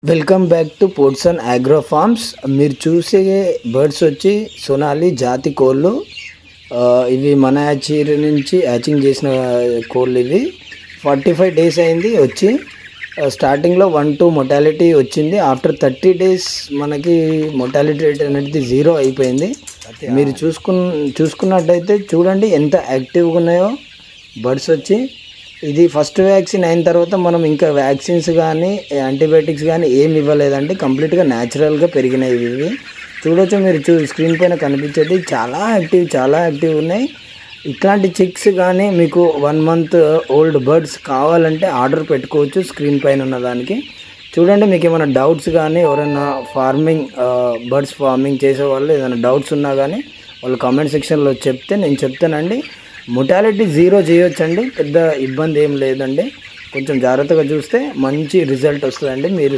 Welcome back to Portson agro farms. మీరు చూసే birds వచ్చి సోనాలి జాతి కోళ్ళు. ఇవి మన హ్యాచరీ నుంచి హ్యాచింగ్ చేసిన కోళ్ళు. ఇవి 45 days అయింది వచ్చి. స్టార్టింగ్లో 1-2 మొటాలిటీ వచ్చింది. ఆఫ్టర్ 30 days మనకి మొటాలిటీ రేట్ అనేది 0 అయిపోయింది. మీరు చూసుకున్నట్టయితే చూడండి ఎంత యాక్టివ్గా ఉన్నాయో బర్డ్స్ వచ్చి. ఇది ఫస్ట్ వ్యాక్సిన్ అయిన తర్వాత మనం ఇంకా వ్యాక్సిన్స్ కానీ యాంటీబయాటిక్స్ కానీ ఏమి ఇవ్వలేదండి. కంప్లీట్గా న్యాచురల్గా పెరిగినాయి ఇవి. చూడొచ్చు మీరు స్క్రీన్ పైన కనిపించేది చాలా యాక్టివ్ ఉన్నాయి. ఇట్లాంటి చిక్స్ కానీ మీకు 1 month ఓల్డ్ బర్డ్స్ కావాలంటే ఆర్డర్ పెట్టుకోవచ్చు స్క్రీన్ పైన ఉన్న దానికి. చూడండి మీకు ఏమైనా డౌట్స్ కానీ ఎవరైనా బర్డ్స్ ఫార్మింగ్ చేసే వాళ్ళు ఏదైనా డౌట్స్ ఉన్నా కానీ వాళ్ళు కామెంట్ సెక్షన్లో చెప్తే నేను చెప్తానండి. మొటాలిటీ 0 చేయొచ్చండి, పెద్ద ఇబ్బంది ఏం లేదండి. కొంచెం జాగ్రత్తగా చూస్తే మంచి రిజల్ట్ వస్తుందండి. మీరు